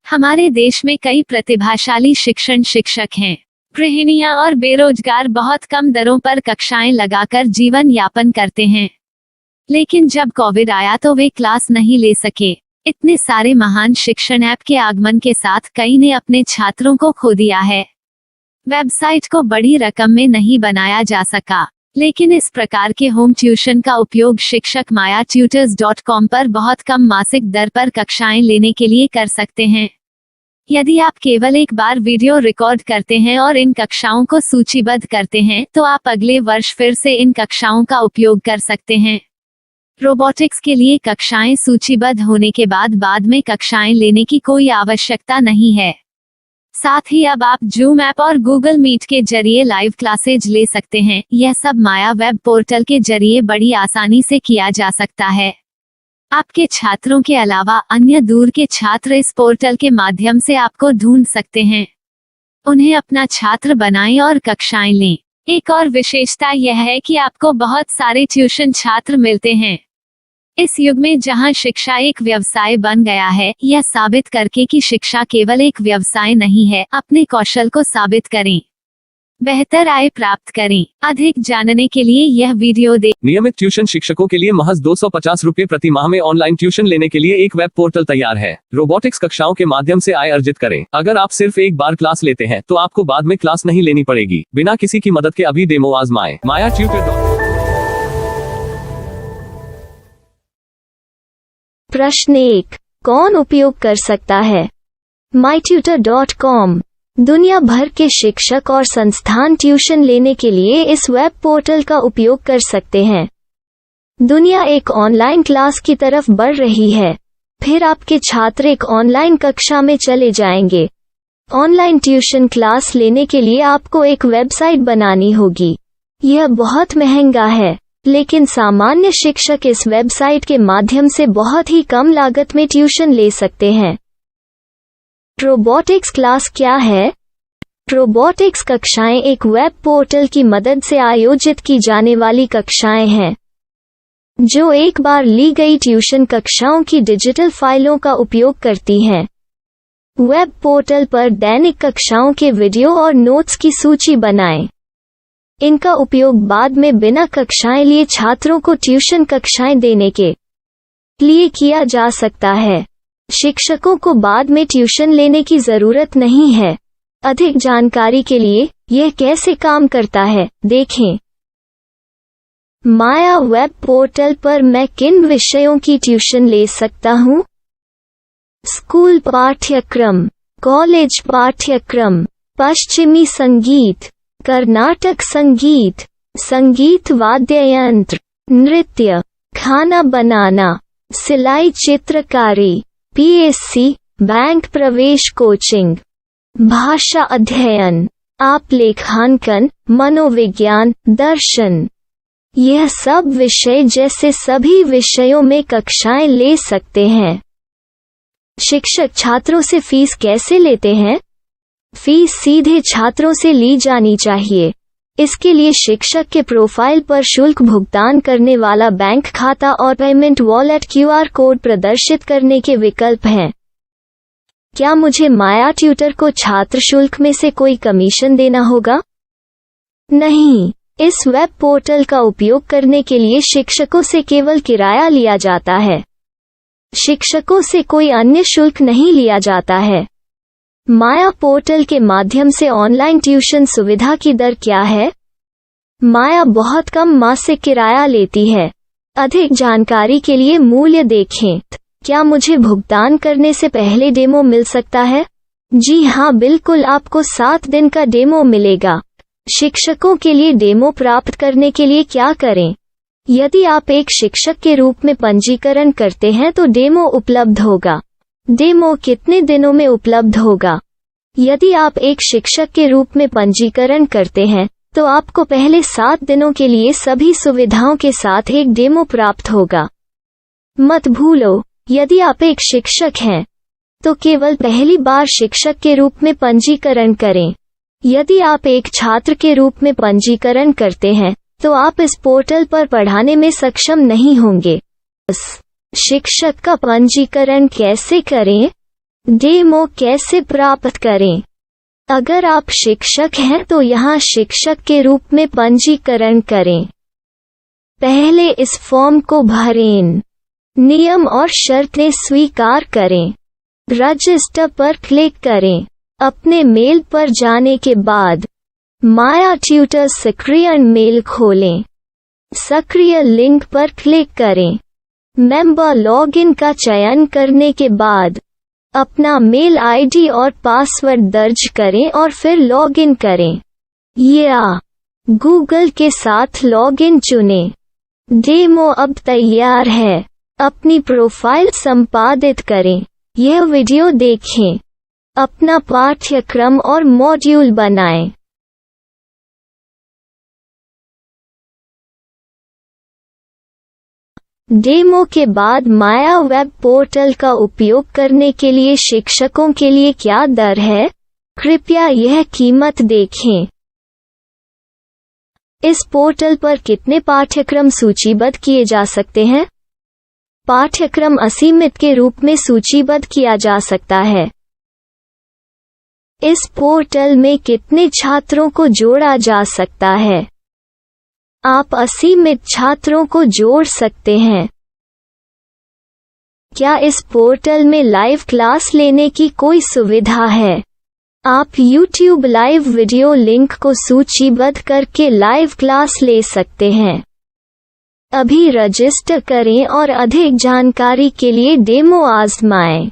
हमारे देश में कई प्रतिभाशाली शिक्षण शिक्षक हैं। गृहिणियां और बेरोजगार बहुत कम दरों पर कक्षाएं लगाकर जीवन यापन करते हैं। लेकिन जब कोविड आया तो वे क्लास नहीं ले सके। इतने सारे महान शिक्षण ऐप के आगमन के साथ कई ने अपने छात्रों को खो दिया है। वेबसाइट को बड़ी रकम में नहीं बनाया जा सका, लेकिन इस प्रकार के होम ट्यूशन का उपयोग शिक्षक myatutors.com पर बहुत कम मासिक दर पर कक्षाएं लेने के लिए कर सकते हैं। यदि आप केवल एक बार वीडियो रिकॉर्ड करते हैं और इन कक्षाओं को सूचीबद्ध करते हैं तो आप अगले वर्ष फिर से इन कक्षाओं का उपयोग कर सकते हैं। रोबोटिक्स के लिए कक्षाएं सूचीबद्ध होने के बाद में कक्षाएं लेने की कोई आवश्यकता नहीं है। साथ ही अब आप जूम ऐप और गूगल मीट के जरिए लाइव क्लासेज ले सकते हैं। यह सब माया वेब पोर्टल के जरिए बड़ी आसानी से किया जा सकता है। आपके छात्रों के अलावा अन्य दूर के छात्र इस पोर्टल के माध्यम से आपको ढूंढ सकते हैं। उन्हें अपना छात्र बनाएं और कक्षाएं लें। एक और विशेषता यह है कि आपको बहुत सारे ट्यूशन छात्र मिलते हैं। इस युग में जहां शिक्षा एक व्यवसाय बन गया है, यह साबित करके कि शिक्षा केवल एक व्यवसाय नहीं है, अपने कौशल को साबित करें, बेहतर आय प्राप्त करें। अधिक जानने के लिए यह वीडियो देखें। नियमित ट्यूशन शिक्षकों के लिए महज 250 रुपए प्रति माह में ऑनलाइन ट्यूशन लेने के लिए एक वेब पोर्टल तैयार है। रोबोटिक्स कक्षाओं के माध्यम से आय अर्जित करें। अगर आप सिर्फ एक बार क्लास लेते हैं तो आपको बाद में क्लास नहीं लेनी पड़ेगी। बिना किसी की मदद के अभी डेमो आजमाएं। myatutors.com। प्रश्न 1, कौन उपयोग कर सकता है? mytutor.com दुनिया भर के शिक्षक और संस्थान ट्यूशन लेने के लिए इस वेब पोर्टल का उपयोग कर सकते हैं। दुनिया एक ऑनलाइन क्लास की तरफ बढ़ रही है। फिर आपके छात्र एक ऑनलाइन कक्षा में चले जाएंगे। ऑनलाइन ट्यूशन क्लास लेने के लिए आपको एक वेबसाइट बनानी होगी। यह बहुत महंगा है, लेकिन सामान्य शिक्षक इस वेबसाइट के माध्यम से बहुत ही कम लागत में ट्यूशन ले सकते हैं। रोबोटिक्स क्लास क्या है? रोबोटिक्स कक्षाएं एक वेब पोर्टल की मदद से आयोजित की जाने वाली कक्षाएं हैं, जो एक बार ली गई ट्यूशन कक्षाओं की डिजिटल फाइलों का उपयोग करती हैं। वेब पोर्टल पर दैनिक कक्षाओं के वीडियो और नोट्स की सूची बनाएं। इनका उपयोग बाद में बिना कक्षाएं लिए छात्रों को ट्यूशन कक्षाएं देने के लिए किया जा सकता है। शिक्षकों को बाद में ट्यूशन लेने की जरूरत नहीं है। अधिक जानकारी के लिए यह कैसे काम करता है, देखें। माया वेब पोर्टल पर मैं किन विषयों की ट्यूशन ले सकता हूँ? स्कूल पाठ्यक्रम, कॉलेज पाठ्यक्रम, पश्चिमी संगीत, कर्नाटक संगीत, संगीत वाद्य यंत्र, नृत्य, खाना बनाना, सिलाई चित्रकारी, पीएससी, बैंक प्रवेश कोचिंग, भाषा अध्ययन, आप लेखांकन, मनोविज्ञान, दर्शन। यह सब विषय जैसे सभी विषयों में कक्षाएं ले सकते हैं। शिक्षक छात्रों से फीस कैसे लेते हैं? फीस सीधे छात्रों से ली जानी चाहिए। इसके लिए शिक्षक के प्रोफाइल पर शुल्क भुगतान करने वाला बैंक खाता और पेमेंट वॉलेट क्यूआर कोड प्रदर्शित करने के विकल्प हैं। क्या मुझे माया ट्यूटर को छात्र शुल्क में से कोई कमीशन देना होगा? नहीं, इस वेब पोर्टल का उपयोग करने के लिए शिक्षकों से केवल किराया लिया जाता है। शिक्षकों से कोई अन्य शुल्क नहीं लिया जाता है। माया पोर्टल के माध्यम से ऑनलाइन ट्यूशन सुविधा की दर क्या है? माया बहुत कम मासिक किराया लेती है। अधिक जानकारी के लिए मूल्य देखें। क्या मुझे भुगतान करने से पहले डेमो मिल सकता है? जी हाँ, बिल्कुल, आपको 7 दिन का डेमो मिलेगा। शिक्षकों के लिए डेमो प्राप्त करने के लिए क्या करें? यदि आप एक शिक्षक के रूप में पंजीकरण करते हैं तो डेमो उपलब्ध होगा। डेमो कितने दिनों में उपलब्ध होगा? यदि आप एक शिक्षक के रूप में पंजीकरण करते हैं तो आपको पहले 7 दिनों के लिए सभी सुविधाओं के साथ एक डेमो प्राप्त होगा। मत भूलो, यदि आप एक शिक्षक हैं तो केवल पहली बार शिक्षक के रूप में पंजीकरण करें। यदि आप एक छात्र के रूप में पंजीकरण करते हैं तो आप इस पोर्टल पर पढ़ाने में सक्षम नहीं होंगे। शिक्षक का पंजीकरण कैसे करें? डेमो कैसे प्राप्त करें? अगर आप शिक्षक हैं तो यहाँ शिक्षक के रूप में पंजीकरण करें। पहले इस फॉर्म को भरें। नियम और शर्तें स्वीकार करें। रजिस्टर पर क्लिक करें। अपने मेल पर जाने के बाद माया ट्यूटर सक्रिय मेल खोलें। सक्रिय लिंक पर क्लिक करें। मेंबर लॉगिन का चयन करने के बाद अपना मेल आईडी और पासवर्ड दर्ज करें और फिर लॉगिन करें या गूगल के साथ लॉगिन चुनें। डेमो अब तैयार है। अपनी प्रोफाइल संपादित करें। यह वीडियो देखें। अपना पाठ्यक्रम और मॉड्यूल बनाएं। डेमो के बाद माया वेब पोर्टल का उपयोग करने के लिए शिक्षकों के लिए क्या दर है? कृपया यह कीमत देखें। इस पोर्टल पर कितने पाठ्यक्रम सूचीबद्ध किए जा सकते हैं? पाठ्यक्रम असीमित के रूप में सूचीबद्ध किया जा सकता है। इस पोर्टल में कितने छात्रों को जोड़ा जा सकता है? आप असीमित छात्रों को जोड़ सकते हैं। क्या इस पोर्टल में लाइव क्लास लेने की कोई सुविधा है? आप YouTube लाइव वीडियो लिंक को सूचीबद्ध करके लाइव क्लास ले सकते हैं। अभी रजिस्टर करें और अधिक जानकारी के लिए डेमो आजमाएं।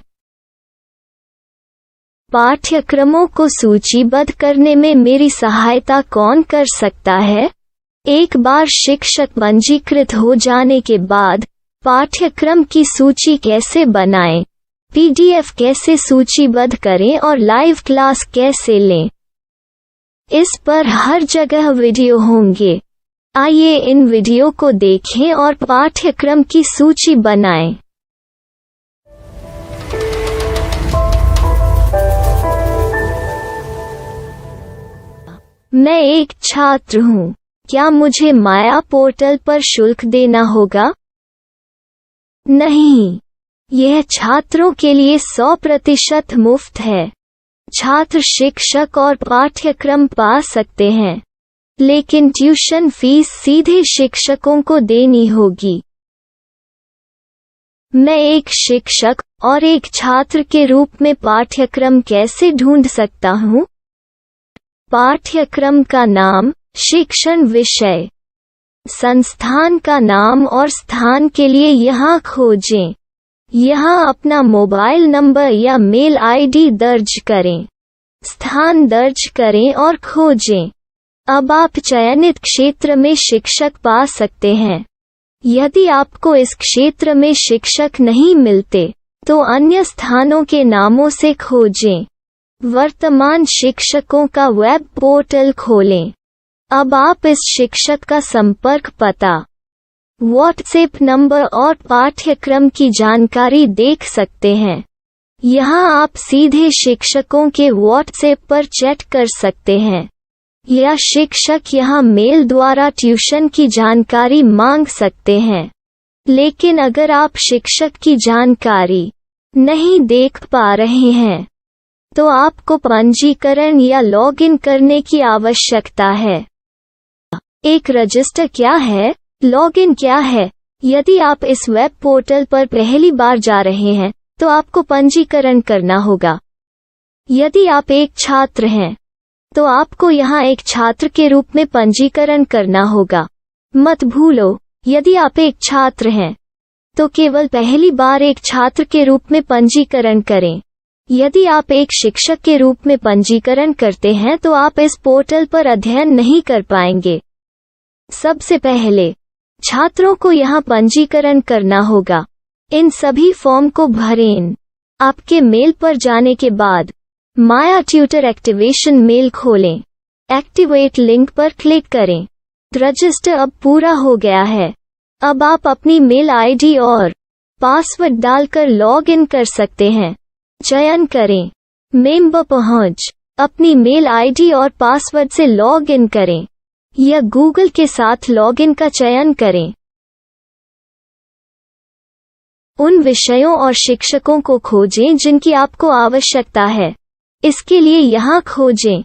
पाठ्यक्रमों को सूचीबद्ध करने में मेरी सहायता कौन कर सकता है? एक बार शिक्षक पंजीकृत हो जाने के बाद पाठ्यक्रम की सूची कैसे बनाएं? PDF कैसे सूचीबद्ध करें और लाइव क्लास कैसे लें? इस पर हर जगह वीडियो होंगे। आइए इन वीडियो को देखें और पाठ्यक्रम की सूची बनाएं। मैं एक छात्र हूँ। क्या मुझे माया पोर्टल पर शुल्क देना होगा? नहीं, यह छात्रों के लिए 100% मुफ्त है। छात्र शिक्षक और पाठ्यक्रम पा सकते हैं, लेकिन ट्यूशन फीस सीधे शिक्षकों को देनी होगी। मैं एक शिक्षक और एक छात्र के रूप में पाठ्यक्रम कैसे ढूंढ सकता हूँ? पाठ्यक्रम का नाम, शिक्षण विषय, संस्थान का नाम और स्थान के लिए यहाँ खोजें। यहाँ अपना मोबाइल नंबर या मेल आईडी दर्ज करें। स्थान दर्ज करें और खोजें। अब आप चयनित क्षेत्र में शिक्षक पा सकते हैं। यदि आपको इस क्षेत्र में शिक्षक नहीं मिलते, तो अन्य स्थानों के नामों से खोजें। वर्तमान शिक्षकों का वेब पोर्टल खोलें। अब आप इस शिक्षक का संपर्क पता, व्हाट्सएप नंबर और पाठ्यक्रम की जानकारी देख सकते हैं। यहाँ आप सीधे शिक्षकों के व्हाट्सएप पर चैट कर सकते हैं या शिक्षक यहाँ मेल द्वारा ट्यूशन की जानकारी मांग सकते हैं। लेकिन अगर आप शिक्षक की जानकारी नहीं देख पा रहे हैं, तो आपको पंजीकरण या लॉगिन करने की आवश्यकता है। एक रजिस्टर क्या है? लॉगिन क्या है? यदि आप इस वेब पोर्टल पर पहली बार जा रहे हैं, तो आपको पंजीकरण करना होगा। यदि आप एक छात्र हैं, तो आपको यहाँ एक छात्र के रूप में पंजीकरण करना होगा। मत भूलो, यदि आप एक छात्र हैं, तो केवल पहली बार एक छात्र के रूप में पंजीकरण करें। यदि आप एक शिक्षक के रूप में पंजीकरण करते हैं, तो आप इस पोर्टल पर अध्ययन नहीं कर पाएंगे। सबसे पहले छात्रों को यहाँ पंजीकरण करना होगा। इन सभी फॉर्म को भरें। आपके मेल पर जाने के बाद माया ट्यूटर एक्टिवेशन मेल खोलें। एक्टिवेट लिंक पर क्लिक करें। रजिस्टर अब पूरा हो गया है। अब आप अपनी मेल आईडी और पासवर्ड डालकर लॉग इन कर सकते हैं। चयन करें मेंबर पहुंच। अपनी मेल आईडी और पासवर्ड से लॉग इन करें या गूगल के साथ लॉगिन का चयन करें। उन विषयों और शिक्षकों को खोजें जिनकी आपको आवश्यकता है। इसके लिए यहाँ खोजें।